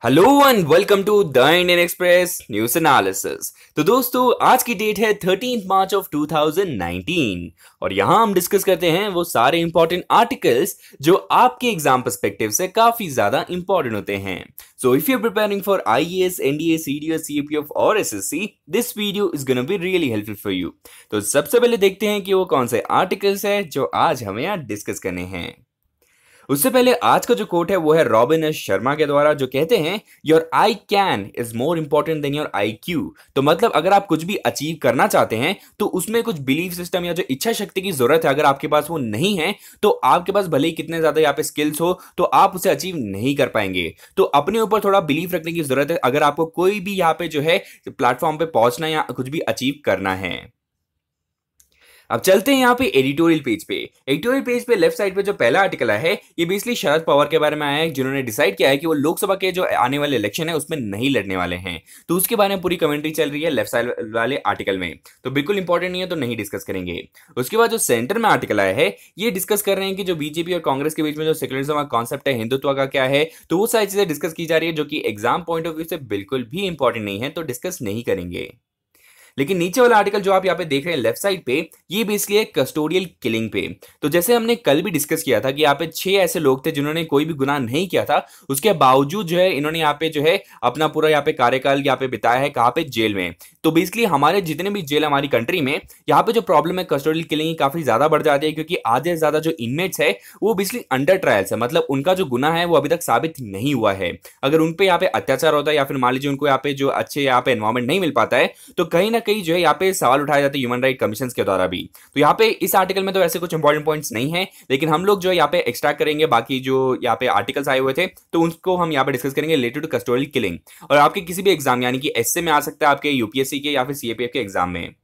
Hello and welcome to the Indian Express news analysis. तो दोस्तों आज की डेट है 13 मार्च ऑफ 2019 और यहां हम डिस्कस करते हैं वो सारे इंपॉर्टेंट आर्टिकल्स जो आपके एग्जाम पर्सपेक्टिव से काफी ज्यादा इंपॉर्टेंट होते हैं। So if you are preparing for IAS, NDA, CDS, CPF और SSC, this video is gonna be really helpful for you. तो सबसे पहले देखते हैं कि वो कौन से आर्टिकल्स है जो आज हमें यहाँ डिस्कस करने हैं। उससे पहले आज का जो कोट है वो है रॉबिन एस शर्मा के द्वारा, जो कहते हैं your I can is more important than your IQ. तो मतलब अगर आप कुछ भी अचीव करना चाहते हैं तो उसमें कुछ बिलीफ सिस्टम या जो इच्छा शक्ति की जरूरत है, अगर आपके पास वो नहीं है तो आपके पास भले ही कितने ज्यादा यहाँ पे स्किल्स हो तो आप उसे अचीव नहीं कर पाएंगे। तो अपने ऊपर थोड़ा बिलीफ रखने की जरूरत है अगर आपको कोई भी यहाँ पे जो है प्लेटफॉर्म पे पहुंचना या कुछ भी अचीव करना है। अब चलते हैं यहाँ पे एडिटोरियल पेज पे। एडिटोरियल पेज पे लेफ्ट साइड पे जो पहला आर्टिकल है ये बेसिकली शरद पवार के बारे में आया है, जिन्होंने डिसाइड किया है कि वो लोकसभा के जो आने वाले इलेक्शन है उसमें नहीं लड़ने वाले हैं। तो उसके बारे में पूरी कमेंट्री चल रही है लेफ्ट साइड वाले आर्टिकल में, तो बिल्कुल इंपॉर्टेंट नहीं है तो नहीं डिस्कस करेंगे। उसके बाद जो सेंटर में आर्टिकल आया है ये डिस्कस कर रहे हैं कि जो बीजेपी और कांग्रेस के बीच में जो सेक्युलरिज्म का कॉन्सेप्ट है, हिंदुत्व का क्या है, तो वो सारी चीजें डिस्कस की जा रही है जो कि एग्जाम पॉइंट ऑफ व्यू से बिल्कुल भी इंपॉर्टेंट नहीं है, तो डिस्कस नहीं करेंगे। लेकिन नीचे वाला आर्टिकल जो आप यहाँ पे देख रहे हैं लेफ्ट साइड पे, ये बेसिकली है कस्टोडियल किलिंग पे। तो जैसे हमने कल भी डिस्कस किया था कि यहाँ पे 6 ऐसे लोग थे जिन्होंने कोई भी गुनाह नहीं किया था, उसके बावजूद जो है इन्होंने यहाँ पे जो है अपना पूरा यहाँ पे कार्यकाल यहाँ पे बिताया है, कहाँ पे, जेल में। तो बेसिकली हमारे जितने भी जेल हमारी कंट्री में, यहाँ पे जो प्रॉब्लम है कस्टोडियल किलिंग की काफी ज्यादा बढ़ जाती है, क्योंकि आधे से ज्यादा जो इनमेट्स है वो बेसिकली अंडर ट्रायल्स है, मतलब उनका जो गुनाह है वो अभी तक साबित नहीं हुआ है। अगर उन पे यहाँ पे अत्याचार होता है या फिर मान लीजिए उनको यहाँ पे जो अच्छे यहाँ पे एनवायरमेंट नहीं मिल पाता है, तो कहीं ना कहीं जो है यहाँ पे सवाल उठाए जाते हैं ह्यूमन राइट कमीशन के द्वारा भी। तो यहाँ पे इस आर्टिकल में तो ऐसे कुछ इंपॉर्टेंट पॉइंट्स नहीं है, लेकिन हम लोग जो है यहाँ पे एक्सट्रैक्ट करेंगे बाकी जो यहाँ पे आर्टिकल्स आए हुए थे, तो उनको हम यहाँ पे डिस्कस करेंगे रिलेटेड टू कस्टोडियल किलिंग। और आपके किसी भी एग्जाम यानी कि एसए में आ सकता है, आपके यूपीएससी के या फिर सीएपीएफ के एग्जाम में।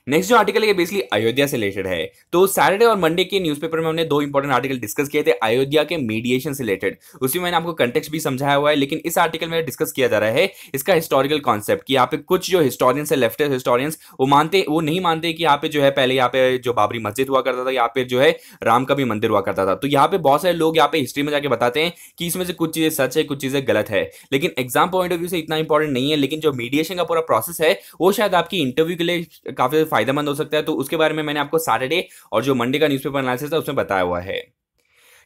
नेक्स्ट जो आर्टिकल है ये बेसिकली अयोध्या से रिलेटेड है। तो सैटरडे और मंडे के न्यूज़पेपर में हमने 2 इंपॉर्टेंट आर्टिकल डिस्कस किए थे अयोध्या के मीडिएशन से रिलेटेड, उसी में मैंने आपको कंटेक्स्ट भी समझाया हुआ है। लेकिन इस आर्टिकल में डिस्कस किया जा रहा है इसका हिस्टोरिकल कॉन्सेप्ट, कि यहाँ पे कुछ जो हिस्टोरियंस है, लेफ्टिस्ट हिस्टोरियंस, वो नहीं मानते कि यहाँ पे जो है पहले यहाँ पे जो बाबरी मस्जिद हुआ करता था, यहाँ पे जो है राम का भी मंदिर हुआ करता था। तो यहाँ पे बहुत सारे लोग यहाँ पे हिस्ट्री में जाके बताते हैं कि इसमें से कुछ चीजें सच है, कुछ चीजें गलत है, लेकिन एग्जाम पॉइंट ऑफ व्यू से इतना इंपॉर्टेंट नहीं है। लेकिन जो मीडिएशन का पूरा प्रोसेस है वो शायद आपकी इंटरव्यू के लिए काफी फायदेमंद हो सकता है। तो उसके बारे में मैंने आपको सैटरडे और जो मंडे का न्यूज़पेपर एनालिसिस था उसमें बताया हुआ है।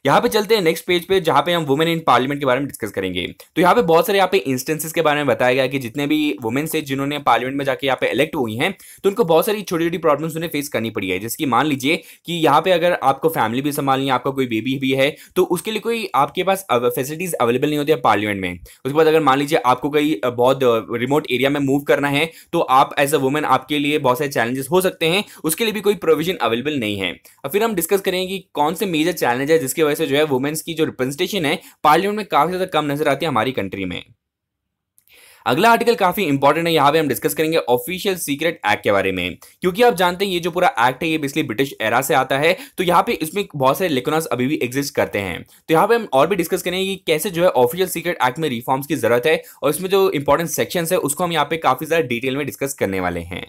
यहाँ पे चलते हैं नेक्स्ट पेज पे, जहां पे हम वुमेन इन पार्लियामेंट के बारे में डिस्कस करेंगे। तो यहाँ पे बहुत सारे यहाँ पे इंस्टेंसेस के बारे में बताया गया कि जितने भी वुमेन से जिन्होंने पार्लियामेंट में जाके यहाँ पे इलेक्ट हुई हैं, तो उनको बहुत सारी छोटी छोटी प्रॉब्लम्स उन्हें फेस करनी पड़ी है। जैसे कि मान लीजिए कि यहाँ पे अगर आपको फैमिली भी संभालनी है, आपका कोई बेबी भी है, तो उसके लिए कोई आपके पास फैसिलिटीज अवेलेबल नहीं होती है पार्लियामेंट में। उसके बाद अगर मान लीजिए आपको कोई बहुत रिमोट एरिया में मूव करना है, तो आप एज अ वुमेन आपके लिए बहुत सारे चैलेंजेस हो सकते हैं, उसके लिए भी कोई प्रोविजन अवेलेबल नहीं है। और फिर हम डिस्कस करेंगे कि कौन से मेजर चैलेंज है जिसकी वजह से जो है वुमेन्स की जो रिप्रेजेंटेशन है पार्लियामेंट में काफी ज्यादा कम नजर आती है हमारी कंट्री में। अगला आर्टिकल काफी इंपॉर्टेंट है, यहां पे हम डिस्कस करेंगे ऑफिशियल सीक्रेट एक्ट के बारे में, क्योंकि आप जानते हैं ये जो पूरा एक्ट है ये बेसिकली ब्रिटिश एरा से आता है। तो यहाँ पे इसमें बहुत सारे लेकुनास अभी भी एग्जिस्ट करते हैं। तो यहाँ पे हम और भी डिस्कस करेंगे कि कैसे जो है ऑफिशियल सीक्रेट एक्ट में रिफॉर्म्स की जरूरत है, और इसमें जो इंपॉर्टेंट सेक्शंस है उसको हम यहाँ पे काफी ज्यादा डिटेल में डिस्कस करने वाले हैं।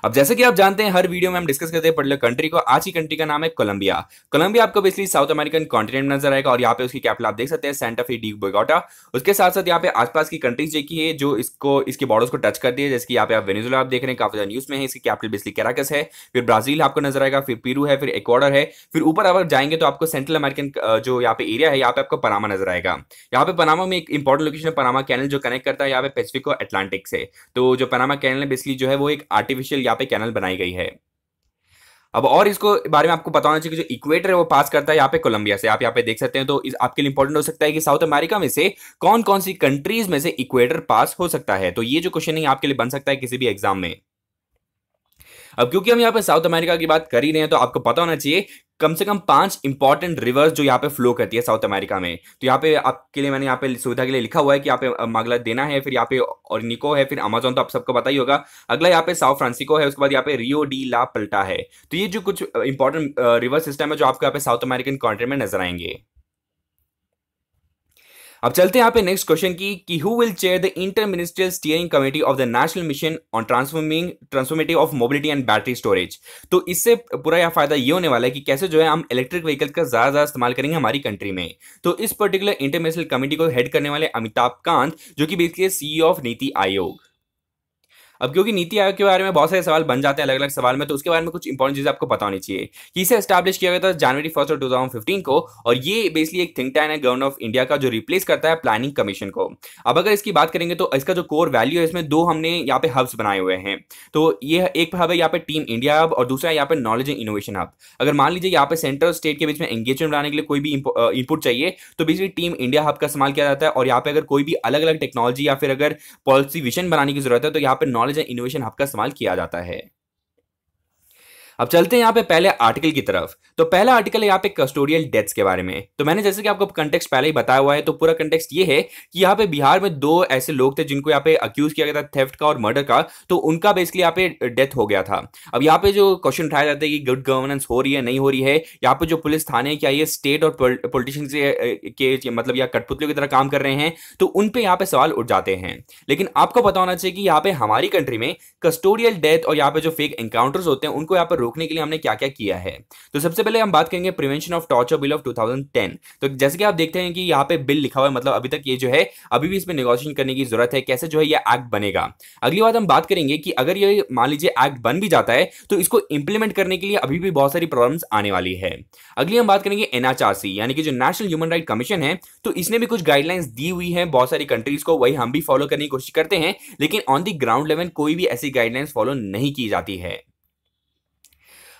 अब जैसे कि आप जानते हैं हर वीडियो में हम डिस्कस करते हैं पर्टिकुलर कंट्री को। आज की कंट्री का नाम है कोलंबिया। कोलंबिया आपको बेसिकली साउथ अमेरिकन कॉन्टिनेंट में नजर आएगा, और यहाँ पे उसकी कैपिटल आप देख सकते हैं सेंटा फे डी बोगोटा। उसके साथ साथ यहाँ पे आसपास की कंट्रीज देखिए जो इसके बॉर्डर्स को टच करती है, जैसे कि यहाँ पे आप वेनेजुएला आप देख रहे हैं, काफी ज्यादा न्यूज में है। इसकी कैपिटल बेसिकली कैराकस है, फिर ब्राजील आपको नजर आएगा, फिर पेरू है, फिर इक्वाडोर है, फिर ऊपर अगर जाएंगे तो आपको सेंट्रल अमेरिकन जो यहाँ पे एरिया है यहाँ पे आपको पनामा नजर आएगा। यहाँ पे पनामा में एक इंपॉर्टेंट लोकेशन है पनामा कैनल, जो कनेक्ट करता है यहाँ पे पैसिफिक और अटलांटिक से। तो जो पनामा कैनल है बेसिकली जो है वो एक आर्टिफिशियल यहाँ पे कैनल बनाई गई है। अब और इसको बारे में आपको पता होना चाहिए कि जो इक्वेटर है वो पास करता है यहाँ पे कोलंबिया से, आप यहाँ पे देख सकते हैं। तो आपके लिए इंपॉर्टेंट हो सकता है कि साउथ अमेरिका में से कौन कौन सी कंट्रीज में से इक्वेटर पास हो सकता है। तो ये जो क्वेश्चन है आपके लिए बन सकता है किसी भी एग्जाम में। अब क्योंकि हम यहाँ पे साउथ अमेरिका की बात कर ही रहे हैं, तो आपको पता होना चाहिए कम से कम 5 इंपॉर्टेंट रिवर्स जो यहाँ पे फ्लो करती है साउथ अमेरिका में। तो यहाँ पे आपके लिए मैंने यहाँ पे सुविधा के लिए लिखा हुआ है कि यहाँ पे मागला देना है, फिर यहाँ पे ऑर्निको है, फिर अमेजोन तो आप सबको पता ही होगा। अगला यहाँ पे साउथ फ्रांसिस्को है, उसके बाद यहाँ पे रियो डी ला पल्टा है। तो ये जो कुछ इंपॉर्टेंट रिवर सिस्टम है जो आपको यहाँ पे साउथ अमेरिकन कॉन्टिनेंट में नजर आएंगे। अब चलते हैं यहाँ पे नेक्स्ट क्वेश्चन की कि who will chair the inter ministerial steering committee of the national mission on transformative of mobility and battery storage. तो इससे पूरा यह फायदा ये होने वाला है कि कैसे जो है हम इलेक्ट्रिक व्हीकल का ज्यादा इस्तेमाल करेंगे हमारी कंट्री में। तो इस पर्टिकुलर इंटर मिनिस्ट्रियल कमेटी को हेड करने वाले अमिताभ कांत, जो कि basically CEO of NITI Aayog. अब क्योंकि नीति आयोग के बारे में बहुत सारे सवाल बन जाते हैं अलग अलग सवाल में, तो उसके बारे में कुछ इंपॉर्टेंट चीजें आपको पता होनी चाहिए कि इसे एस्टैब्लिश किया गया था जनवरी 1 2015 को, और ये बेसिकली एक थिंक टैंक है गवर्नमेंट ऑफ इंडिया का, जो रिप्लेस करता है प्लानिंग कमीशन को। अब अगर इसकी बात करेंगे तो इसका जो कोर वैल्यू है, इसमें दो हमने यहाँ पे हब्स बनाए हुए हैं। तो ये एक हब है यहाँ पे टीम इंडिया हब, और दूसरा है यहाँ पे नॉलेज एंड इनोवेशन हब। अगर मान लीजिए यहाँ पे सेंटर और स्टेट के बीच में एंगेजमेंट बनाने के लिए कोई भी इनपुट चाहिए, तो बेसिकली टीम इंडिया हब का इस्तेमाल किया जाता है। और यहाँ पे अगर कोई भी अलग अलग टेक्नोलॉजी या फिर अगर पॉलिसी विजन बनाने की जरूरत है, तो यहाँ पे नॉलेज एंड इनोवेशन हब का इस्तेमाल किया जाता है। अब चलते हैं यहाँ पे पहले आर्टिकल की तरफ। तो पहला आर्टिकल है यहाँ पे कस्टोडियल डेथ्स के बारे में। तो मैंने जैसे कि आपको कंटेक्स्ट पहले ही बताया हुआ है, तो पूरा कंटेक्स्ट ये है कि यहाँ पे बिहार में दो ऐसे लोग थे जिनको यहाँ पे अक्यूज किया गया था थेफ्ट का और मर्डर का, तो उनका बेसिकली यहाँ पे डेथ हो गया था। अब यहाँ पे जो क्वेश्चन उठाया जाता है कि गुड गवर्नेंस हो रही है नहीं हो रही है, यहाँ पे जो पुलिस थाने क्या ये स्टेट और पॉलिटिशियन के मतलब या कठपुतलियों की तरह काम कर रहे हैं, तो उन पे यहाँ पे सवाल उठ जाते हैं। लेकिन आपको पता होना चाहिए कि यहाँ पे हमारी कंट्री में कस्टोडियल डेथ और यहाँ पे जो फेक एनकाउंटर्स होते हैं उनको यहाँ पे रोकने के लिए हमने क्या क्या किया है। तो सबसे पहले हम बात करेंगे prevention of torture bill of 2010। तो जैसे कि आप देखते हैं कि यहाँ पे बिल लिखा हुआ है, मतलब अभी तक ये जो है अभी भी इसमें नेगोशिएशन करने की जरूरत है, कैसे जो है ये एक्ट बनेगा। अगली बात हम बात करेंगे कि अगर ये मान लीजिए एक्ट बन भी जाता है, तो इसको इंप्लीमेंट करने के लिए अभी भी बहुत सारी प्रॉब्लम्स आने वाली है। अगली हम बात करेंगे एनएचआरसी यानी कि जो नेशनल ह्यूमन राइट कमीशन है, तो इसने भी कुछ गाइडलाइंस दी हुई है बहुत सारी कंट्रीज को, वही हम भी फॉलो करने की कोशिश करते हैं, लेकिन ऑन द ग्राउंड लेवल कोई भी ऐसी गाइडलाइंस फॉलो नहीं की जाती है।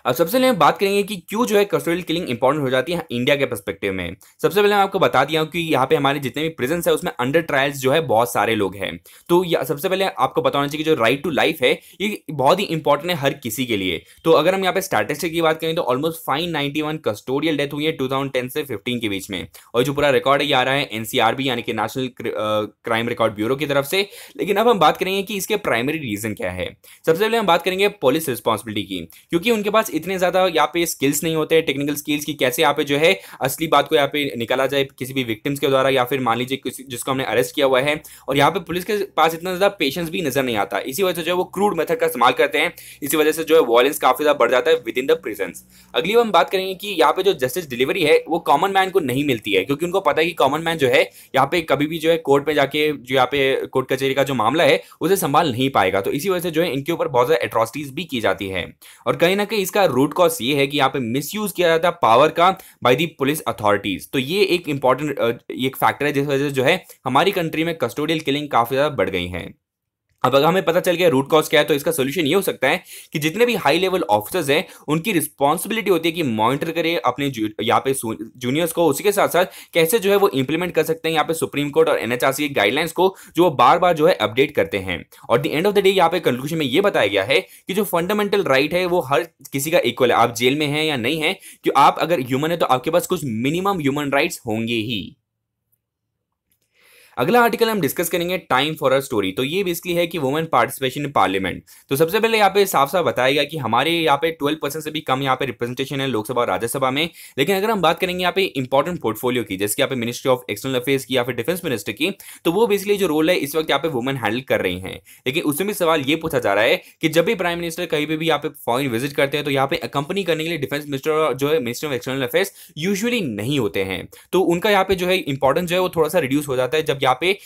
अब सबसे पहले हम बात करेंगे कि क्यों जो है कस्टोडियल किलिंग इंपॉर्टेंट हो जाती है इंडिया के पर्सपेक्टिव में। सबसे पहले मैं आपको बता दिया हूं कि यहाँ पे हमारे जितने भी प्रिजन्स है उसमें अंडर ट्रायल्स जो है बहुत सारे लोग हैं। तो सबसे पहले आपको पता होना चाहिए कि जो राइट टू लाइफ है ये बहुत ही इंपॉर्टेंट है हर किसी के लिए। तो अगर हम यहाँ पे स्टैटिस्टिक की बात करें तो ऑलमोस्ट 591 कस्टोडियल डेथ हुई है 2010 से 15 के बीच में, और जो पूरा रिकॉर्ड है ये आ रहा है एनसीआरबी यानी कि नेशनल क्राइम रिकॉर्ड ब्यूरो की तरफ से। लेकिन अब हम बात करेंगे कि इसके प्राइमरी रीजन क्या है। सबसे पहले हम बात करेंगे पुलिस रिस्पॉन्सिबिलिटी की, क्योंकि उनके पास इतने ज्यादा यहाँ पे स्किल्स नहीं होते, टेक्निकल स्किल्स की कैसे यहाँ पे जो है असली बात को यहाँ पे निकाला जाए किसी भी विक्टिम्स के द्वारा, या फिर मान लीजिए किसी जिसको हमने अरेस्ट किया हुआ है, और यहाँ पे पुलिस के पास इतना ज्यादा पेशेंस भी नजर नहीं आता। इसी वजह से जो है वो क्रूड मेथड का इस्तेमाल करते हैं, इसी वजह से जो है वॉयलेंस काफी ज्यादा बढ़ जाता है विद इन द प्रिजन्स। अगली हम बात करेंगे कि यहाँ पे जो जस्टिस डिलीवरी है वो कॉमन मैन को नहीं मिलती है, क्योंकि उनको पता है कि कॉमन मैन जो है यहाँ पे कभी भी जो है कोर्ट में जाके जो यहाँ पे कोर्ट कचहरी का जो मामला है उसे संभाल नहीं पाएगा। तो इसी वजह से जो है इनके ऊपर बहुत ज्यादा एट्रोसिटीज भी की जाती है, और कहीं ना कहीं इसका रूट कॉज ये है कि यहाँ पे मिसयूज किया जाता है पावर का बाय दी पुलिस अथॉरिटीज। तो ये एक इंपॉर्टेंट एक फैक्टर है जिस वजह से जो है हमारी कंट्री में कस्टोडियल किलिंग काफी ज्यादा बढ़ गई है। अब अगर हमें पता चल गया रूट कॉज क्या है, तो इसका सोल्यूशन ये हो सकता है कि जितने भी हाई लेवल ऑफिसर्स हैं उनकी रिस्पॉन्सिबिलिटी होती है कि मॉनिटर करे अपने यहाँ पे जूनियर्स को, उसी के साथ साथ कैसे जो है वो इंप्लीमेंट कर सकते हैं यहाँ पे सुप्रीम कोर्ट और एनएचआरसी की गाइडलाइंस को, जो वो बार बार जो है अपडेट करते हैं। और the end of the day यहाँ पे कंक्लूजन में ये बताया गया है कि जो फंडामेंटल राइट है वो हर किसी का इक्वल है, आप जेल में हैं या नहीं है, कि आप अगर ह्यूमन है तो आपके पास कुछ मिनिमम ह्यूमन राइट्स होंगे ही। अगला आर्टिकल हम डिस्कस करेंगे टाइम फॉर अ स्टोरी। तो ये बेसिकली है कि वुमेन पार्टिसिपेशन इन पार्लियामेंट। तो सबसे पहले यहाँ पे साफ साफ बताया गया कि हमारे यहाँ पे 12% से भी कम यहाँ पे रिप्रेजेंटेशन है लोकसभा और राज्यसभा में। लेकिन अगर हम बात करेंगे यहाँ पे इंपॉर्टेंट पोर्टफोलियो की, जैसे कि यहाँ पे मिनिस्ट्री ऑफ एक्सटर्नल अफेयर्स की या फिर डिफेंस मिनिस्टर की, तो वो बेसिकली जो रोल है इस वक्त यहाँ पे वुमेन हैंडल कर रही हैं। लेकिन उसमें भी सवाल ये पूछा जा रहा है कि जब भी प्राइम मिनिस्टर कहीं पे भी यहाँ पे फॉरेन विजिट करते हैं, तो यहाँ पे अकंपनी करने के लिए डिफेंस मिनिस्टर जो है minister of external affairs usually नहीं होते हैं। तो उनका यहाँ पे जो है इंपॉर्टेंस जो है वो थोड़ा सा रिड्यूस हो जाता है जब यहाँ पे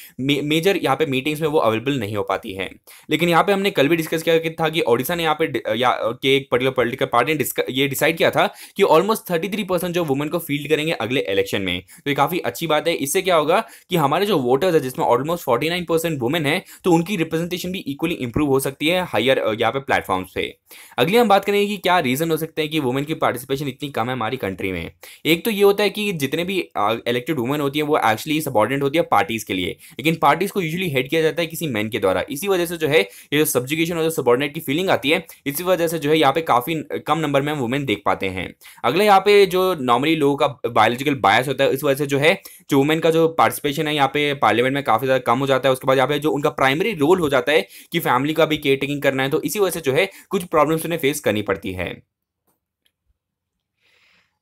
मेजर यहाँ पे मीटिंग्स में वो अवेलेबल नहीं हो पाती है। लेकिन यहाँ पे हमने कल भी डिस्कस किया था कि ओडिशा ने यहाँ पे एक पर्टिकुलर पॉलिटिकल पार्टी ने ये डिसाइड किया था कि ऑलमोस्ट 33% जो वुमेन को फील्ड करेंगे अगले इलेक्शन में। तो ये काफी अच्छी बात है। इससे क्या होगा कि हमारे जो वोटर्स है जिसमें ऑलमोस्ट 49% वुमेन है, तो उनकी रिप्रेजेंटेशन भी इक्वली इंप्रूव हो सकती है हायर यहाँ पे प्लेटफॉर्म्स पे। अगली हम बात करेंगे कि क्या रीजन हो सकते हैं कि वुमेन की पार्टिसिपेशन इतनी कम है हमारी कंट्री में। एक तो ये होता है कि जितने भी इलेक्टेड वुमेन होती है वो एक्चुअली सबऑर्डिनेट होती है पार्टीज के लिए, लेकिन पार्टीज को यूजुअली हेड किया जाता है किसी मैन के द्वारा। इसी वजह से जो है ये जो सब्जुगेशन और जो सबऑर्डिनेट की फीलिंग आती है, इसी वजह से जो है यहाँ पे काफी कम नंबर में हम वुमेन देख पाते हैं। अगले यहाँ पे जो नॉर्मली लोगों का बायोलॉजिकल बायस होता है, इस वजह से जो है जो वुमेन का जो पार्टिसिपेशन है यहाँ पे पार्लियामेंट में काफी ज्यादा कम हो जाता है। उसके बाद यहाँ पे जो उनका प्राइमरी रोल हो जाता है कि फैमिली का भी केयर टेकिंग करना है, तो इसी वजह से जो है कुछ प्रॉब्लम्स उन्हें फेस करनी पड़ती है।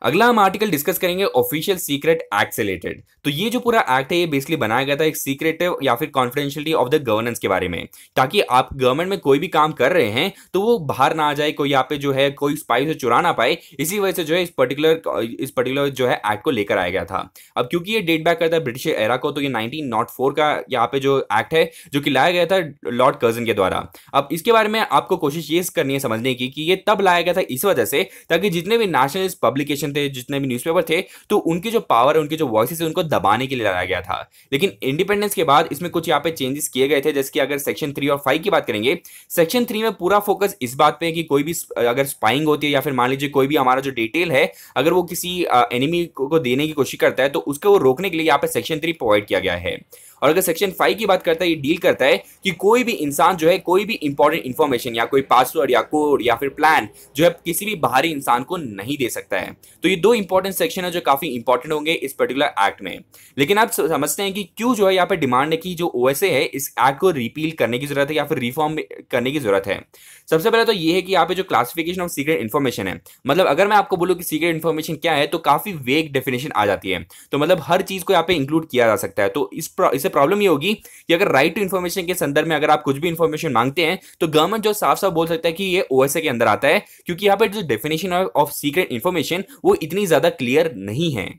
अगला हम आर्टिकल डिस्कस करेंगे ऑफिशियल सीक्रेट एक्ट से रिलेटेड। तो ये जो पूरा एक्ट है ये बेसिकली बनाया गया था एक सीक्रेटिव या फिर कॉन्फिडेंशियलिटी ऑफ द गवर्नेंस के बारे में, ताकि आप गवर्नमेंट में कोई भी काम कर रहे हैं तो वो बाहर ना आ जाए, कोई यहाँ पे जो है कोई स्पाई से चुरा ना पाए। इसी वजह से जो है इस पर्टिकुलर जो है एक्ट को लेकर आया गया था। अब क्योंकि ये डेट बैक करता है ब्रिटिश एरा को, तो ये 1904 का यहाँ पे जो एक्ट है जो कि लाया गया था लॉर्ड कर्जन के द्वारा। अब इसके बारे में आपको कोशिश ये करनी है समझने की कि ये तब लाया गया था इस वजह से ताकि जितने भी नेशनलिस्ट पब्लिकेशन थे, जितने भी न्यूज़पेपर थे, तो उनकी जो पावर है, उनके जो वॉइसेस है, उनको दबाने के लिए लाया गया था। लेकिन इंडिपेंडेंस के बाद इसमें कुछ यहाँ पे चेंजेस किए गए थे, जैसे कि अगर सेक्शन 3 और 5 की बात करेंगे, सेक्शन 3 में पूरा फोकस इस बात पे है कि कोई भी अगर स्पाइंग होती है या फिर मान लीजिए कोई भी हमारा जो डिटेल है अगर वो किसी एनिमी को देने की कोशिश करता है तो उसको वो रोकने के लिए यहाँ पे सेक्शन 3 प्रोवाइड किया गया है। और अगर सेक्शन 5 की बात करता है, ये डील करता है कि कोई भी इंसान जो है कोई भी इंपॉर्टेंट इंफॉर्मेशन या कोई पासवर्ड या कोड या फिर प्लान जो है किसी भी बाहरी इंसान को नहीं दे सकता है। तो ये दो इंपॉर्टेंट सेक्शन है जो काफी इंपॉर्टेंट होंगे इस पर्टिकुलर एक्ट में। लेकिन आप समझते हैं कि क्यों जो है यहाँ पे डिमांड है कि जो ओएसए है इस एक्ट को रिपील करने की जरूरत है या फिर रिफॉर्म करने की जरूरत है। सबसे पहले तो ये है कि यहाँ पे जो क्लासिफिकेशन ऑफ सीक्रेट इन्फॉर्मेशन है, मतलब अगर मैं आपको बोलूं कि सीक्रेट इन्फॉर्मेशन क्या है तो काफी वेग डेफिनेशन आ जाती है। तो मतलब हर चीज को यहाँ पे इंक्लूड किया जा सकता है। तो इससे प्रॉब्लम ये होगी कि अगर राइट टू इन्फॉर्मेशन के संदर्भ में अगर आप कुछ भी इन्फॉर्मेशन मांगते हैं तो गवर्नमेंट जो साफ साफ बोल सकता है कि ये ओएसए के अंदर आता है, क्योंकि यहाँ पे जो डेफिनेशन ऑफ सीक्रेट इन्फॉर्मेशन वो इतनी ज्यादा क्लियर नहीं है।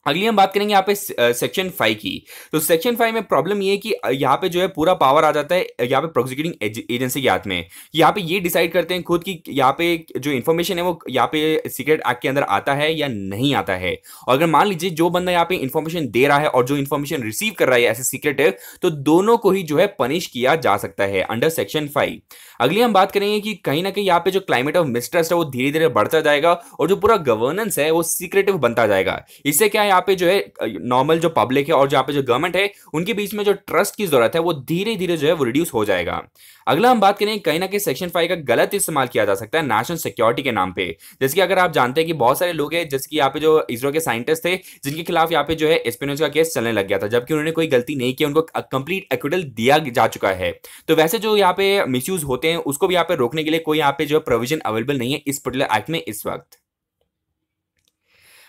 अगली हम बात करेंगे यहाँ पे सेक्शन 5 की। तो सेक्शन 5 में प्रॉब्लम ये है कि यहाँ पे जो है पूरा पावर आ जाता है यहाँ पे प्रोसिक्यूटिंग एजेंसी के हाथ में। यहाँ पे ये डिसाइड करते हैं खुद कि यहाँ पे जो इन्फॉर्मेशन है वो यहाँ पे सीक्रेट एक्ट के अंदर आता है या नहीं आता है। और अगर मान लीजिए जो बंदा यहाँ पे इन्फॉर्मेशन दे रहा है और जो इन्फॉर्मेशन रिसीव कर रहा है ऐसे सीक्रेटिव, तो दोनों को ही जो है पनिश किया जा सकता है अंडर सेक्शन 5। अगली हम बात करेंगे कि कहीं ना कहीं यहाँ पे जो क्लाइमेट ऑफ मिसट्रस्ट है वो धीरे धीरे बढ़ता जाएगा और जो पूरा गवर्नेंस है वो सीक्रेटिव बनता जाएगा। इससे क्या यहाँ पे जो है नॉर्मल जो पब्लिक है और यहाँ पे जो गवर्नमेंट है उनके बीच में जो ट्रस्ट की जरूरत है वो धीरे धीरे जो है वो रिड्यूस हो जाएगा। अगला हम बात करें कहीं ना कहीं सेक्शन 5 का गलत इस्तेमाल किया जा सकता है नेशनल सिक्योरिटी के नाम पे। जैसे कि अगर आप जानते हैं कि बहुत सारे लोग हैं जैसे कि यहाँ पे जो इसरो के साइंटिस्ट थे जिनके खिलाफ यहाँ पे जो है एस्पियोनेज का केस चलने लग गया था, जबकि उन्होंने कोई गलती नहीं की, उनको कंप्लीट एक्विटल दिया जा चुका है। तो वैसे जो यहाँ पे मिसयूज होते हैं उसको भी यहाँ पे रोकने के लिए कोई यहाँ पे जो प्रोविजन अवेलेबल नहीं है इस पर्टिकुलर एक्ट में इस वक्त।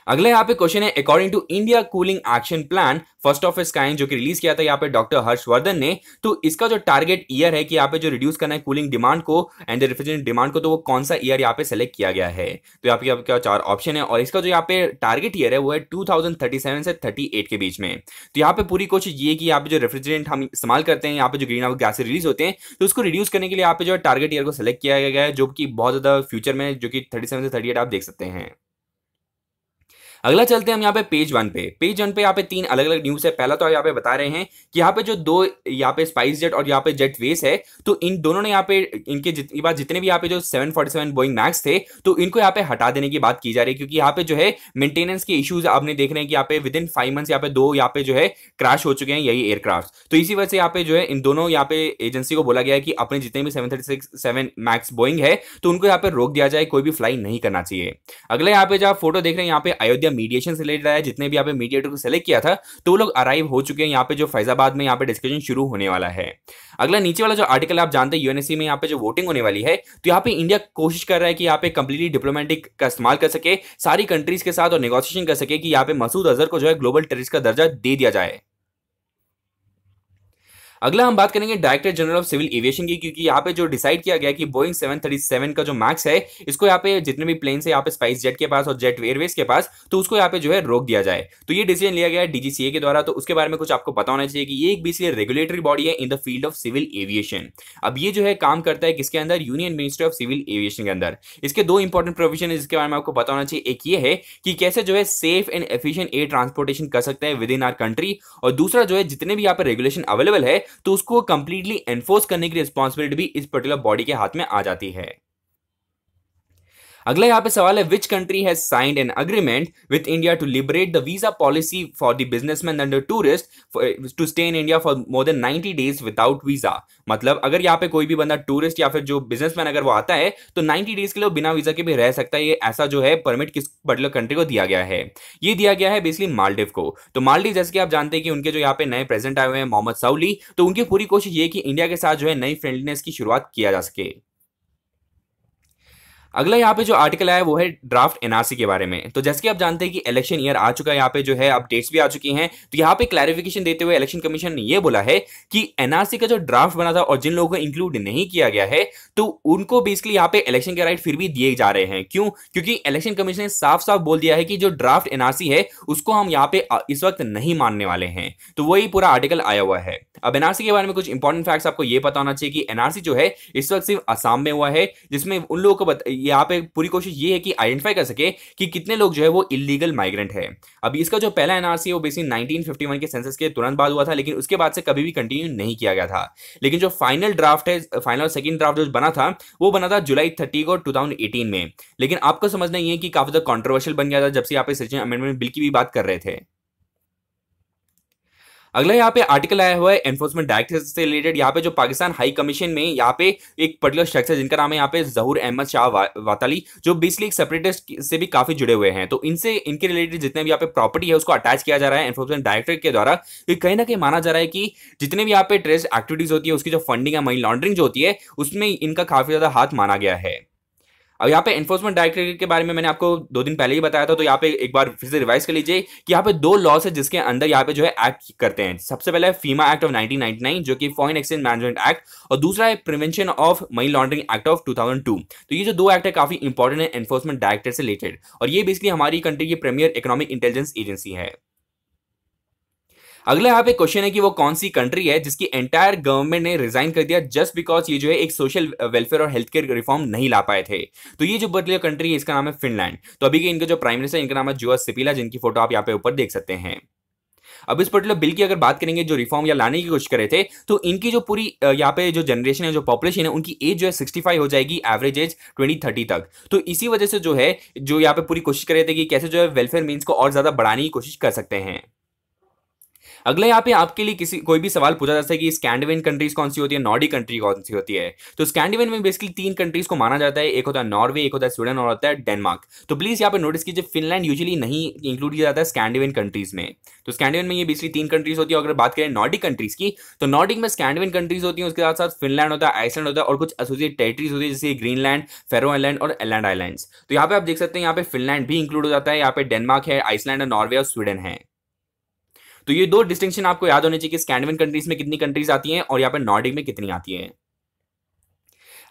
अगला यहाँ पे क्वेश्चन है according to India cooling action plan first of it's kind जो कि रिलीज किया था यहाँ पे डॉक्टर हर्षवर्धन ने, तो इसका जो टारगेट ईयर है कि यहाँ पे जो रिड्यूस करना है कूलिंग डिमांड को एंड द रेफ्रिजरेंट डिमांड को, तो वो कौन सा ईयर यहाँ पे सेलेक्ट किया गया है। तो यहाँ पे आपका 4 ऑप्शन है और इसका जो यहाँ पे टारगेट ईयर है वो है 2037 से 38 के बीच में। तो यहाँ पे पूरी कोशिश ये कि यहाँ पे जो रेफ्रिजरेंट हम इस्तेमाल करते हैं, यहाँ पे जो ग्रीन हाउस गैस रिलीज होते हैं, तो उसको रिड्यूस करने के लिए यहाँ पे जो टारगेट ईयर को सेलेक्ट किया गया है जो कि बहुत ज्यादा फ्यूचर में जो कि 37 से 38 आप देख सकते हैं। अगला चलते हैं हम यहाँ पे पेज 1 पे। पेज 1 पे यहाँ पे 3 अलग अलग न्यूज है। पहला तो यहाँ पे बता रहे हैं कि यहाँ पे जो दो यहाँ पे स्पाइस जेट और यहाँ पे जेट वेस है, तो इन दोनों ने यहाँ पे इनके जितने भी यहाँ पे जो 747 बोइंग मैक्स थे तो इनको यहाँ पे हटा देने की बात की जा रही है, क्योंकि यहाँ पे जो है मेंटेनेंस के इश्यूज आपने देख रहे हैं कि यहाँ पे विद इन 5 मंथ्स यहाँ पे 2 यहाँ पे जो है क्रैश हो चुके हैं यही एयरक्राफ्ट। तो इसी वजह से यहाँ पे जो है इन दोनों यहाँ पे एजेंसी को बोला गया है कि अपने जितने भी 737 मैक्स बोइंग है तो उनको यहाँ पे रोक दिया जाए, कोई भी फ्लाई नहीं करना चाहिए। अगला यहाँ पे जो आप फोटो देख रहे हैं यहाँ पे अयोध्या मीडिएशन से रिलेटेड है, जितने भी यहाँ पे मीडिएटर को सेलेक्ट किया था तो वो लोग अराइव हो चुके हैं यहाँ पे जो फैजाबाद में यहाँ पे डिस्कशन शुरू होने वाला है। अगला नीचे वाला जो आर्टिकल आप जानते हैं यूएनएससी में यहाँ पे जो वोटिंग होने वाली है, तो यहाँ पे इंडिया कोशिश कर रहा है कि यहाँ पे कंप्लीटली डिप्लोमेटिक का इस्तेमाल कर सके सारी कंट्रीज के साथ और नेगोशिएशन कर सके कि यहाँ पे मसूद अजहर को जो है ग्लोबल टेररिस्ट का दर्जा दे दिया जाए। अगला हम बात करेंगे director general of civil aviation की, क्योंकि यहाँ पे जो डिसाइड किया गया कि बोइंग 737 का जो मैक्स है इसको यहाँ पे जितने भी प्लेन है यहाँ पे स्पाइस जेट के पास और जेट एयरवेज के पास, तो उसको यहाँ पे जो है रोक दिया जाए। तो ये डिसीजन लिया गया है डीजीसीए के द्वारा। तो उसके बारे में कुछ आपको पता होना चाहिए कि ये एक बेसिकली रेगुलेटरी बॉडी है in the field of civil aviation. अब ये जो है काम करता है किसके अंदर, union ministry of civil aviation के अंदर। इसके 2 इंपॉर्टेंट प्रोविजन है जिसके बारे में आपको पता होना चाहिए। एक ये है कि कैसे जो है safe and efficient air transportation कर सकते हैं विद इन आवर कंट्री, और दूसरा जो है जितने भी यहाँ पे रेगुलेशन अवेलेबल है तो उसको कंप्लीटली एनफोर्स करने की रिस्पांसिबिलिटी भी इस पर्टिकुलर बॉडी के हाथ में आ जाती है। अगला यहाँ पे सवाल है which country has signed an agreement with India to liberate the visa policy for the businessman and tourist to stay in India for more than 90 days without visa. मतलब अगर यहाँ पे कोई भी बंदा टूरिस्ट या फिर जो बिजनेसमैन अगर वो आता है तो 90 डेज के लिए बिना वीजा के भी रह सकता है। ये ऐसा जो है परमिट किस पर्टिकुलर कंट्री को दिया गया है, ये दिया गया है बेसिकली मालदीव को। तो मालदीव जैसे कि आप जानते हैं कि उनके जो यहाँ पे नए प्रेसिडेंट आए हुए हैं मोहम्मद सऊली, तो उनकी पूरी कोशिश ये कि इंडिया के साथ जो है नई फ्रेंडलीनेस की शुरुआत किया जा सके। अगला यहाँ पे जो आर्टिकल आया वो है ड्राफ्ट एनआरसी के बारे में। तो जैसे कि आप जानते हैं कि इलेक्शन ईयर आ चुका है, यहाँ पे जो है अपडेट्स भी आ चुकी हैं। तो यहाँ पे क्लैरिफिकेशन देते हुए इलेक्शन कमीशन ने ये बोला है कि एनआरसी का जो ड्राफ्ट बना था और जिन लोगों को इंक्लूड नहीं किया गया है तो उनको बेसिकली यहाँ पे इलेक्शन के राइट फिर भी दिए जा रहे हैं। क्यों? क्योंकि इलेक्शन कमीशन ने साफ साफ बोल दिया है कि जो ड्राफ्ट एनआरसी है उसको हम यहाँ पे इस वक्त नहीं मानने वाले हैं। तो वही पूरा आर्टिकल आया हुआ है। अब एनआरसी के बारे में कुछ इंपॉर्टेंट फैक्ट्स आपको ये पता होना चाहिए कि एनआरसी जो है इस वक्त सिर्फ असम में हुआ है, जिसमें उन लोगों को यहाँ पे पूरी कोशिश ये है कि आइडेंटिफाई कर सके कि कितने लोग जो है वो इलीगल माइग्रेंट है। अभी इसका जो पहला एनआरसी है वो बेसिकली 1951 के सेंसस के तुरंत बाद हुआ था, लेकिन उसके बाद से कभी भी कंटिन्यू नहीं किया गया था। लेकिन जो फाइनल ड्राफ्ट है, फाइनल और सेकंड ड्राफ्ट जो बना था वो बना था जुलाई 30 को 2018 में। लेकिन आपको समझना ये है कि काफी ज्यादा कॉन्ट्रोवर्शियल बन गया था जब से यहाँ पे सिटीजन अमेंडमेंट बिल की भी बात कर रहे थे। अगला यहाँ पे आर्टिकल आया हुआ है एनफोर्समेंट डायरेक्टरेट से रिलेटेड। यहाँ पे जो पाकिस्तान हाई कमीशन में यहाँ पे एक पर्टिकुलर शख्स है जिनका नाम है यहाँ पे जहूर अहमद शाह वाताली, जो बेसिकली एक सेपरेटिस्ट से भी काफी जुड़े हुए हैं। तो इनसे इनके रिलेटेड जितने भी यहाँ पे प्रॉपर्टी है उसको अटैच किया जा रहा है एनफोर्समेंट डायरेक्टरेट के द्वारा। तो कहीं ना कहीं माना जा रहा है कि जितने भी यहाँ पे टेररिस्ट एक्टिविटीज होती है उसकी जो फंडिंग है, मनी लॉन्ड्रिंग जो होती है, उसमें इनका काफी ज्यादा हाथ माना गया है। अब यहाँ पे एनफोर्समेंट डायरेक्टरेट के बारे में मैंने आपको 2 दिन पहले ही बताया था, तो यहाँ पे एक बार फिर से रिवाइज कर लीजिए कि यहाँ पे 2 लॉस है जिसके अंदर यहाँ पे जो है एक्ट करते हैं। सबसे पहले है फीमा एक्ट ऑफ 1999 जो कि फॉरेन एक्सचेंज मैनेजमेंट एक्ट, और दूसरा है prevention of money laundering act of 2002। तो ये जो 2 एक्ट है काफी इंपॉर्टेंट है एनफोर्समेंट डायरेक्टरेट से रिलेटेड, और ये बेसिकली हमारी कंट्री की प्रीमियर इकोनॉमिक इंटेलिजेंस एजेंसी है। अगला यहाँ पे क्वेश्चन है कि वो कौन सी कंट्री है जिसकी एंटायर गवर्नमेंट ने रिजाइन कर दिया जस्ट बिकॉज ये जो है एक सोशल वेलफेयर और हेल्थ केयर रिफॉर्म नहीं ला पाए थे। तो ये जो पर्टिकुलर कंट्री है इसका नाम है फिनलैंड। तो अभी के इनके जो प्राइम मिनिस्टर इनका नाम है जुहा सिपिला, जिनकी फोटो आप यहाँ पे ऊपर देख सकते हैं। अब इस पर्टिकुलर बिल की अगर बात करेंगे जो रिफॉर्म या लाने की कोशिश करे थे, तो इनकी जो पूरी यहाँ पे जो जनरेशन है, जो पॉपुलेशन है, उनकी एज जो है 65 हो जाएगी, एवरेज एज 2030 तक। तो इसी वजह से जो है जो यहाँ पे पूरी कोशिश कर रहे थे कि कैसे जो है वेलफेयर मीन्स को और ज्यादा बढ़ाने की कोशिश कर सकते हैं। अगला यहाँ पे आपके लिए कोई भी सवाल पूछा जा सकता है कि स्कैंडिनेवियन कंट्रीज कौन सी होती है, नॉर्डिक कंट्री कौन सी होती है। तो स्कैंडिनेवियन में बेसिकली 3 कंट्रीज को माना जाता है, एक होता है नॉर्वे, एक होता है स्वीडन और होता है डेनमार्क। तो प्लीज यहाँ पे नोटिस कीजिए फिनलैंड यूजुअली नहीं इंक्लूड किया जाता है स्कैंडिनेवियन कंट्रीज में। तो स्कैंडिनेवियन में ये बेसिकली 3 कंट्रीज होती है। अगर बात करें नॉर्डिक कंट्रीज की, तो नॉर्डिक में स्कैंडिनेवियन कंट्रीज होती है, उसके साथ साथ फिनलैंड होता है, आइसलैंड होता है और कुछ एसोसिएट टेरिटरीज होती है जैसे ग्रीनलैंड, फेरो आइलैंड और एलैंड आइलैंड्स। तो यहाँ पे आप देख सकते हैं यहाँ पे फिनलैंड भी इंक्लूड हो जाता है, यहाँ पे डेनमार्क है, आइसलैंड है, नॉर्वे और स्वीडन है। तो ये 2 डिस्टिंक्शन आपको याद होने चाहिए कि स्कैंडिनेवियन कंट्रीज में कितनी कंट्रीज आती हैं और यहाँ पे नॉर्डिक में कितनी आती हैं।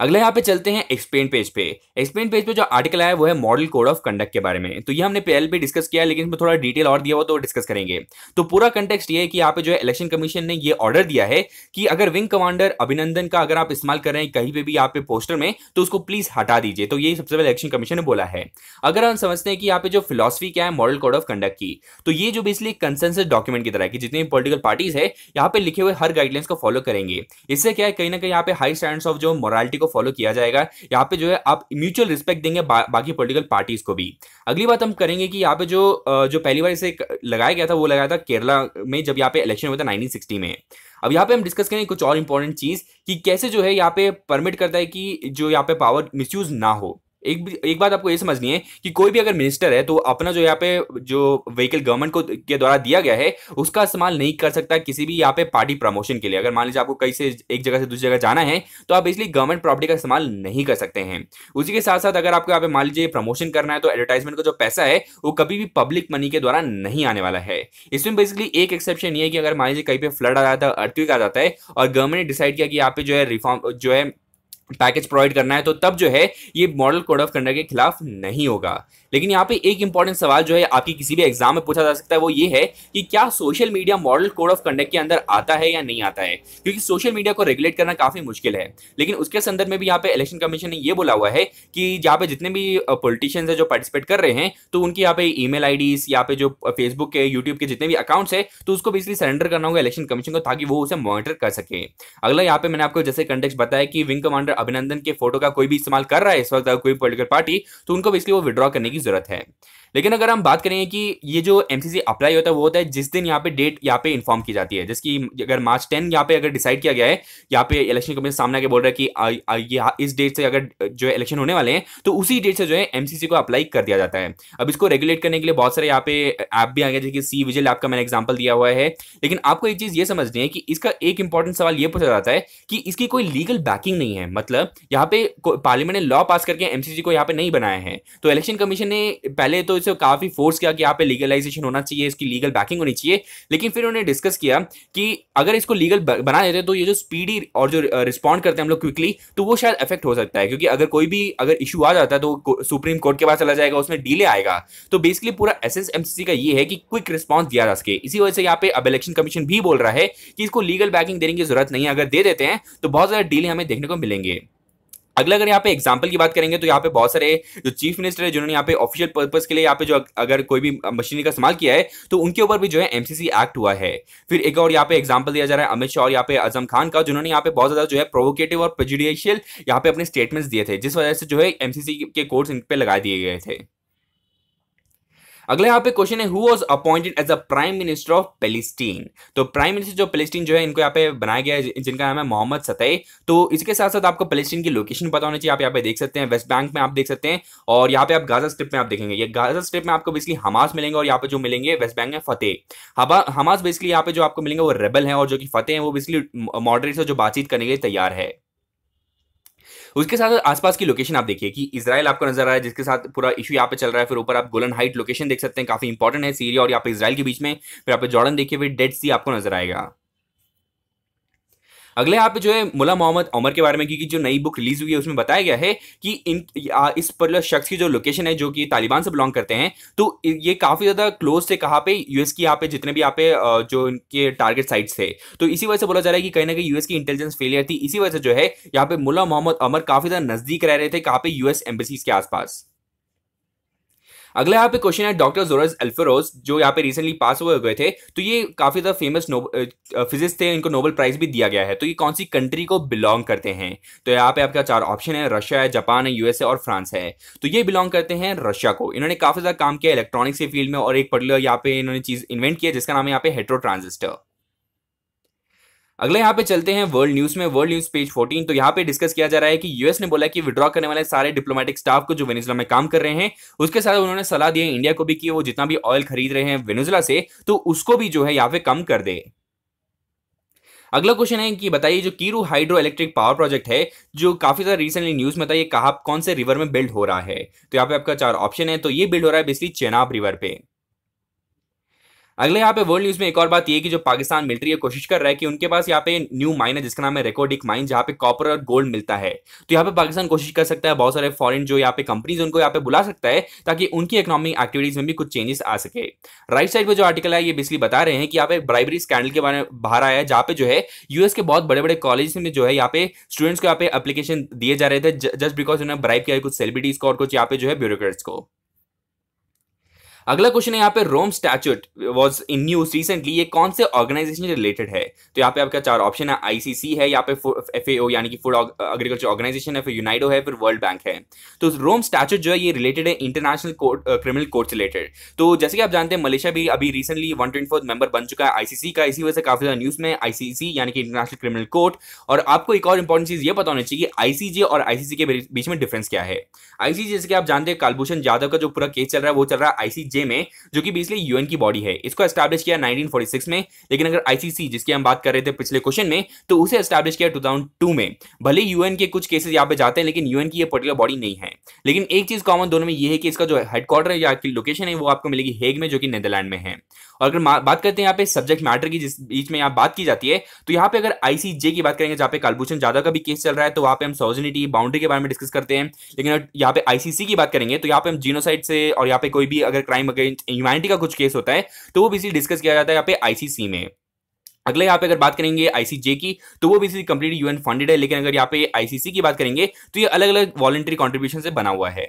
अगला यहाँ पे चलते हैं एक्सप्लेन पेज पे। एक्सप्लेन पेज पे जो आर्टिकल आया वो है मॉडल कोड ऑफ कंडक्ट के बारे में। तो ये हमने पहले भी डिस्कस किया, लेकिन इसमें थोड़ा डिटेल और दिया हुआ तो डिस्कस करेंगे। तो पूरा कंटेक्स्ट ये है कि यहाँ पे जो है इलेक्शन कमीशन ने ये ऑर्डर दिया है कि अगर विंग कमांडर अभिनंदन का अगर आप इस्तेमाल कर रहे हैं कहीं पे भी यहाँ पे पोस्टर में, तो उसको प्लीज हटा दीजिए। तो ये सबसे पहले इलेक्शन कमीशन ने बोला है। अगर हम समझते हैं कि यहाँ पे जो फिलॉसफी क्या है मॉडल कोड ऑफ कंडक्ट की, तो ये जो बेसिकली कंसेंसस डॉक्यूमेंट की तरह है कि जितनी पॉलिटिकल पार्टीज है यहाँ पे लिखे हुए हर गाइडलाइंस को फॉलो करेंगे। इससे क्या है कहीं ना कहीं यहाँ पे हाई स्टैंडर्ड्स ऑफ जो मोरालिटी को फॉलो किया जाएगा। यहाँ पे जो है आप म्यूचुअल रिस्पेक्ट देंगे बाकी पॉलिटिकल पार्टीज को भी। अगली बात हम करेंगे कि यहाँ पे जो पहली बार इसे लगाया गया था वो लगाया था केरला में, जब यहाँ पे इलेक्शन हुआ था 1960 में। अब यहाँ पे हम डिस्कस करेंगे कुछ और इंपॉर्टेंट चीज कि कैसे जो है यहाँ पे परमिट करता है कि जो यहाँ पे पावर मिसयूज ना हो। एक बात आपको ये समझनी है कि कोई भी अगर मिनिस्टर है तो अपना जो यहाँ पे जो व्हीकल गवर्नमेंट को के द्वारा दिया गया है उसका इस्तेमाल नहीं कर सकता किसी भी यहाँ पे पार्टी प्रमोशन के लिए। अगर मान लीजिए आपको कहीं से एक जगह से दूसरी जगह जाना है तो आप इसलिए गवर्नमेंट प्रॉपर्टी का इस्तेमाल नहीं कर सकते हैं। उसी के साथ साथ अगर आपको यहाँ पे मान लीजिए प्रमोशन करना है तो एडवर्टाइजमेंट का जो पैसा है वो कभी भी पब्लिक मनी के द्वारा नहीं आने वाला है। इसमें बेसिकली एक एक्सेप्शन ये है कि अगर मान लीजिए कहीं पे फ्लड आ जाता है, अर्थक्वेक आ जाता है और गवर्नमेंट ने डिसाइड किया कि यहाँ पे जो है रिफॉर्म जो है पैकेज प्रोवाइड करना है, तो तब जो है ये मॉडल कोड ऑफ कंडक्ट के खिलाफ नहीं होगा। लेकिन यहाँ पे एक इंपॉर्टेंट सवाल जो है आपकी किसी भी एग्जाम में पूछा जा सकता है वो ये है कि क्या social media model code of conduct के अंदर आता है या नहीं आता है, क्योंकि सोशल मीडिया को रेगुलेट करना काफी मुश्किल है। लेकिन उसके संदर्भ में भी यहाँ पे इलेक्शन कमीशन ने ये बोला हुआ है कि यहाँ पे जितने भी पॉलिटिशियंस है जो पार्टिसिपेट कर रहे हैं तो उनकी यहाँ पे ईमेल आईडीज, यहाँ पे जो फेसबुक के, यूट्यूब के जितने भी अकाउंट्स है तो उसको बेसिकली सरेंडर करना होगा इलेक्शन कमीशन को, ताकि वो उसे मॉनिटर कर सके। अगला यहाँ पे मैंने आपको जैसे कंटेक्स्ट बताया कि विंग कमांडर अभिनंदन के फोटो का कोई भी इस्तेमाल कर रहा है इस वक्त कोई पॉलिटिकल पार्टी, तो उनको बेसिकली वो विड्रॉ करने की जरूरत है। लेकिन अगर हम बात करें कि ये जो एमसीसी अप्लाई होता है वो होता है जिस दिन यहाँ पे डेट यहाँ पे इन्फॉर्म की जाती है, जिसकी अगर मार्च 10 यहाँ पे अगर डिसाइड किया गया है, यहाँ पे इलेक्शन कमीशन सामने आके बोल रहा है कि ये इस डेट से अगर जो है इलेक्शन होने वाले हैं तो उसी डेट से जो है एमसीसी को अप्लाई कर दिया जाता है। अब इसको रेगुलेट करने के लिए बहुत सारे यहाँ पे ऐप भी आ गए, जैसे कि सी विजिल ऐप का मैंने एग्जाम्पल दिया हुआ है। लेकिन आपको एक चीज ये समझनी है कि इसका एक इंपॉर्टेंट सवाल ये पूछा जाता है कि इसकी कोई लीगल बैकिंग नहीं है, मतलब यहाँ पे पार्लियामेंट ने लॉ पास करके एमसीसी को यहाँ पे नहीं बनाया है। तो इलेक्शन कमीशन ने पहले तो इसे काफी फोर्स किया कि यहाँ पे लीगलाइजेशन होना चाहिए, इसकी लीगल बैकिंग होनी चाहिए। लेकिन फिर उन्होंने डिस्कस किया कि अगर इसको लीगल बना देते तो ये जो स्पीडी और जो रिस्पॉन्ड करते हैं हम लोग क्विकली, तो वो शायद इफेक्ट हो सकता है, क्योंकि अगर कोई भी अगर इशू आ जाता है तो सुप्रीम कोर्ट के पास चला जाएगा, उसमें डिले आएगा। तो बेसिकली पूरा एसेंस एमसीसी का ये है कि क्विक रिस्पॉन्स दिया जा सके। इसी वजह से यहाँ पे अब इलेक्शन कमीशन भी बोल रहा है कि इसको लीगल बैकिंग देने की जरूरत नहीं है, अगर दे देते हैं तो बहुत ज्यादा डिले हमें देखने को मिलेंगे। अगला अगर यहाँ पे एग्जाम्पल की बात करेंगे तो यहाँ पे बहुत सारे जो चीफ मिनिस्टर है जिन्होंने यहाँ पे ऑफिशियल पर्पस के लिए यहाँ पे जो अगर कोई भी मशीनरी का इस्तेमाल किया है तो उनके ऊपर भी जो है एमसीसी एक्ट हुआ है। फिर एक और यहाँ पे एग्जाम्पल दिया जा रहा है अमित शाह और यहाँ पे आजम खान का, जिन्होंने यहाँ पे बहुत ज्यादा जो है प्रोवोकेटिव और प्रेजुडिशियल यहाँ पे अपने स्टेटमेंट्स दिए थे, जिस वजह से जो है एमसीसी के कोर्ट्स इन पे लगा दिए गए थे। अगला यहाँ पे क्वेश्चन है, who was appointed as a prime minister of Palestine. तो प्राइम मिनिस्टर जो पैलेस्टीन जो है इनको यहाँ पे बनाया गया है, जिनका नाम है मोहम्मद सतई। तो इसके साथ साथ आपको पैलेस्टीन की लोकेशन पता होनी चाहिए। आप यहाँ पे देख सकते हैं वेस्ट बैंक में आप देख सकते हैं, और यहाँ पे आप गाजा स्ट्रिप में आप देखेंगे, ये गाजा स्ट्रिप में आपको बेसिकली हमास मिलेंगे, और यहाँ पे जो मिलेंगे वेस्ट बैंक में फतेह। हमास बेसिकली यहाँ पे जो आपको मिलेंगे वो रेबल है, और जो कि फतेह है वो बेसिकली मॉडरेट से जो बातचीत करने के लिए तैयार है। उसके साथ आसपास की लोकेशन आप देखिए कि इजराइल आपको नजर आ रहा है, जिसके साथ पूरा इशू यहाँ पे चल रहा है। फिर ऊपर आप गोलन हाइट लोकेशन देख सकते हैं, काफी इंपॉर्टेंट है सीरिया और यहाँ पे इजराइल के बीच में। फिर यहाँ पे जॉर्डन देखिए, फिर डेड सी आपको नजर आएगा। अगले यहाँ पे जो है मुल्ला मोहम्मद उमर के बारे में, क्योंकि जो नई बुक रिलीज हुई है उसमें बताया गया है कि इस पर्टिकुलर शख्स की जो लोकेशन है जो कि तालिबान से बिलोंग करते हैं, तो ये काफी ज्यादा क्लोज से कहाँ पे यूएस की यहाँ पे जितने भी यहाँ पे जो इनके टारगेट साइट्स थे, तो इसी वजह से बोला जा रहा है कि कहीं ना कहीं यूएस की इंटेलिजेंस फेलियर थी। इसी वजह से जो है यहाँ पे मुल्ला मोहम्मद उमर काफी ज्यादा नजदीक रह रहे थे कहाँ पे, यूएस एम्बेसीज के आसपास। अगला यहाँ पे क्वेश्चन है डॉक्टर जोरस अल्फेरोज, जो यहाँ पे रिसेंटली पास हुए थे। तो ये काफी ज्यादा फेमस फिजिक्स थे, इनको नोबेल प्राइज भी दिया गया है। तो ये कौन सी कंट्री को बिलोंग करते हैं? तो यहाँ पे आपका 4 ऑप्शन है, रशिया है, जापान है, यूएसए और फ्रांस है। तो ये बिलोंग करते हैं रशिया को। इन्होंने काफी ज्यादा काम किया इलेक्ट्रॉनिक्स के फील्ड में, और एक पर्टिकुलर यहाँ पे इन्होंने चीज इन्वेंट किया जिसका नाम है यहाँ पे हेटेरो ट्रांजिस्टर। अगले यहाँ पे चलते हैं वर्ल्ड न्यूज में, वर्ल्ड न्यूज पेज 14। तो यहाँ पे डिस्कस किया जा रहा है कि यूएस ने बोला कि विड्रॉ करने वाले सारे डिप्लोमेटिक स्टाफ को जो वेनेजुला में काम कर रहे हैं, उसके साथ उन्होंने सलाह दी है इंडिया को भी कि वो जितना भी ऑयल खरीद रहे हैं वेनेजुला से, तो उसको भी जो है यहाँ पे कम कर दे। अगला क्वेश्चन है कि बताइए जो Kiru hydro electric power project है जो काफी ज्यादा रिसेंटली न्यूज में था, ये कहाँ कौन से रिवर में बिल्ड हो रहा है? तो यहाँ पे आपका 4 ऑप्शन है। तो ये बिल्ड हो रहा है बेसिकली चेनाब रिवर पे। अगले यहाँ पे वर्ल्ड न्यूज में एक और बात ये कि जो पाकिस्तान मिलिट्री है कोशिश कर रहा है कि उनके पास यहाँ पे न्यू माइन है जिसका नाम है रेकोडिक माइन, जहाँ पे कॉपर और गोल्ड मिलता है। तो यहाँ पे पाकिस्तान कोशिश कर सकता है बहुत सारे फॉरेन जो यहाँ पे कंपनीज उनको यहाँ पे बुला सकता है, ताकि उनकी इकोनॉमिक एक्टिविटीज में भी कुछ चेंजेस आ सके। राइट साइड पे जो आर्टिकल है ये बेसिकली बता रहे हैं कि यहाँ पे ब्राइबरी स्कैंडल के बारे में बाहर आया है, जहाँ पे जो है यूएस के बहुत बड़े बड़े कॉलेज में जो है यहाँ पे स्टूडेंट्स को यहाँ पे एप्लीकेशन दिए जा रहे थे जस्ट बिकॉज उन्होंने ब्राइब किया कुछ सेलिब्रिटीज को और कुछ यहाँ पे जो है ब्यूरोक्रेट्स को। अगला क्वेश्चन है यहाँ पे Rome statute was in news recently, ये कौन से ऑर्गेनाइजेशन से रिलेटेड है? तो यहाँ पे आपका 4 ऑप्शन है, आईसीसी है, यहाँ पे एफएओ यानी कि फूड एग्रीकल्चर ऑर्गेनाइजेशन है, फिर यूनाइडो है, फिर वर्ल्ड बैंक है। तो रोम स्टैट्यूट जो है ये रिलेटेड है इंटरनेशनल कोर्ट क्रिमिनल कोर्ट से रिलेटेड। तो जैसे कि आप जानते हैं मलेशिया भी अभी रिसेंटली 124 मेंबर बन चुका है आईसीसी का, इसी वजह से काफी ज्यादा न्यूज में आईसीसी यानी कि इंटरनेशनल क्रिमिनल कोर्ट। और आपको एक और इंपॉर्टेंट चीज ये पता होनी चाहिए कि आईसीजे और आईसीसी के बीच में डिफरेंस क्या है। आईसीजे जैसे कि आप जानते हैं कालभूषण जाधव का जो पूरा केस चल रहा है वो चल रहा है आईसीजे में, जो कि बेसिकली यूएन की बॉडी है। इसको एस्टैब्लिश किया 1946 में। लेकिन अगर आईसीसी जिसकी हम बात कर रहे थे पिछले क्वेश्चन में, तो उसे एस्टैब्लिश किया 2002 में। भले यूएन के कुछ केसेस यहाँ पे जाते हैं लेकिन यूएन की ये पर्टिकुलर बॉडी नहीं है। लेकिन एक चीज कॉमन दोनों में ये है कि इसका जो हेडक्वार्टर है या लोकेशन है वो आपको मिलेगी हेग में, जो कि नीदरलैंड में है। और अगर बात करते हैं यहाँ पे सब्जेक्ट मैटर की जिस बीच में यहाँ बात की जाती है, तो यहाँ पे अगर आईसीजे की बात करेंगे जहाँ पे कालभूषण जाधव का भी केस चल रहा है, तो वहाँ पे हम सॉवर्निटी बाउंड्री के बारे में डिस्कस करते हैं। लेकिन अगर यहाँ पे आईसीसी की बात करेंगे तो यहाँ पे हम जीनोसाइड से और यहाँ पे कोई भी अगर क्राइम अगेंस्ट ह्यूमैनिटी का कुछ केस होता है तो वो बेसिकली डिस्कस किया जाता है यहाँ पे आईसीसी में। अगले यहाँ पे अगर बात करेंगे आईसीजे की तो वो बेसिकली कंप्लीटली यूएन फंडेड है। लेकिन अगर यहाँ पे आईसीसी की बात करेंगे तो ये अलग अलग वॉलंटरी कॉन्ट्रीब्यूशन से बना हुआ है।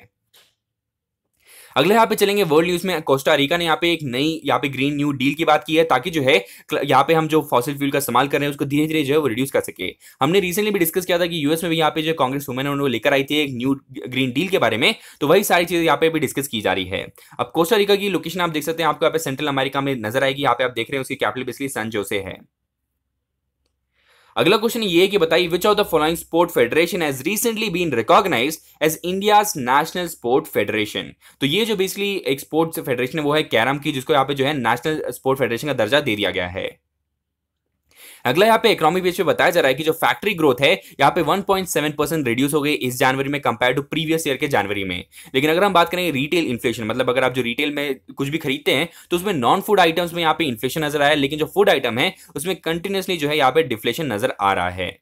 अगले यहाँ पे चलेंगे वर्ल्ड न्यूज में। कोस्टा रिका ने यहाँ पे एक नई यहाँ पे ग्रीन न्यू डील की बात की है, ताकि जो है यहाँ पे हम जो फॉसिल फ्यूल का इस्तेमाल कर रहे हैं उसको धीरे धीरे जो है वो रिड्यूस कर सके। हमने रिसेंटली भी डिस्कस किया था कि यूएस में भी यहाँ पे जो कांग्रेस वुमेन है वो लेकर आई थी एक न्यू ग्रीन डील के बारे में, तो वही सारी चीजें यहाँ पे भी डिस्कस की जा रही है। अब कोस्टा रिका की लोकेशन आप देख सकते हैं, आपको यहाँ पे सेंट्रल अमेरिका में नजर आएगी। यहाँ पे आप देख रहे हैं उसकी कैपिटल बेसिकली सैन जोसे है। अगला क्वेश्चन ये है कि बताइए which of the following sport federation has recently been recognised as India's national sport federation. तो ये जो बेसिकली एक स्पोर्ट्स फेडरेशन है वो है कैरम की, जिसको यहाँ पे जो है नेशनल स्पोर्ट फेडरेशन का दर्जा दे दिया गया है। अगला यहाँ पे इकोनॉमी पेज पे बताया जा रहा है कि जो फैक्ट्री ग्रोथ है यहाँ पे 1.7% रिड्यूस हो गई इस जनवरी में कंपेयर टू प्रीवियस ईयर के जनवरी में। लेकिन अगर हम बात करें रिटेल इन्फ्लेशन, मतलब अगर आप जो रिटेल में कुछ भी खरीदते हैं तो उसमें नॉन फूड आइटम्स में यहाँ पे इन्फ्लेशन नजर आया है, लेकिन जो फूड आइटम है उसमें कंटिन्यूसली जो है यहाँ पे डिफ्लेशन नजर आ रहा है।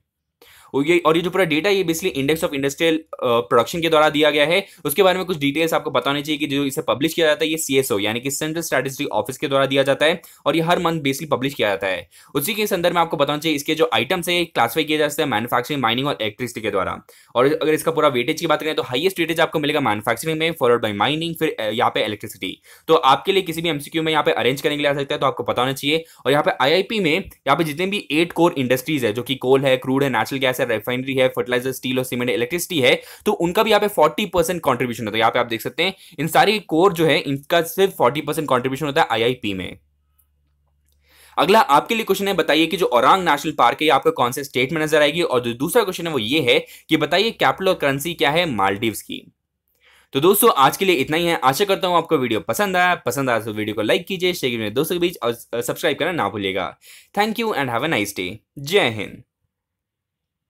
और ये जो पूरा डेटा ये basically index of industrial production के द्वारा दिया गया है। उसके बारे में कुछ डिटेल्स आपको पता होनी चाहिए कि जो इसे पब्लिश किया जाता है ये सीएसओ यानी कि सेंट्रल स्टैटिस्टिक ऑफिस के द्वारा दिया जाता है, और ये हर मंथ बेसिकली पब्लिश किया जाता है। उसी के संदर्भ में आपको बताना चाहिए इसके जो आइटम्स है क्लासिफाई किए जा सकते हैं मैन्युफैक्चरिंग, माइनिंग और इलेक्ट्रिसिटी के द्वारा। और अगर इसका पूरा वेटेज की बात करें तो हाईएस्ट वेटेज आपको मिलेगा मैन्युफैक्चरिंग में, फॉलोड बाय माइनिंग, फिर यहाँ पे इलेक्ट्रिसिटी। तो आपके लिए किसी भी एमसीक्यू में यहाँ पे अरेंज करने के लिए आ सकता है, तो आपको पता होना चाहिए। और यहाँ पे आईआईपी में यहाँ पे जितने भी 8 कोर इंडस्ट्रीज है, जो कि कोल है, क्रूड है, नेचुरल गैस है, रिफाइनरी है, फर्टिलाइजर, स्टील और सीमेंट, इलेक्ट्रिसिटी है, तो उनका भी यहाँ पे 40% कंट्रीब्यूशन होता है। यहाँ पे आप देख सकते हैं इन सारी कोर जो है इनका सिर्फ 40% कंट्रीब्यूशन होता है आईआईपी में। अगला आपके लिए क्वेश्चन है, बताइए कि जो औरांग नेशनल पार्क है आपको कौन से स्टेट में नजर आएगी। और जो दूसरा क्वेश्चन है वो ये है कि बताइए कैपिटल और करेंसी क्या है मालदीव्स की। तो दोस्तों आज के लिए इतना ही है। आशा करता हूं आपको वीडियो पसंद आया तो वीडियो को लाइक कीजिए, शेयर कीजिए दोस्तों के बीच और सब्सक्राइब करना ना भूलिएगा। Thank you and have a nice day. जय हिंद।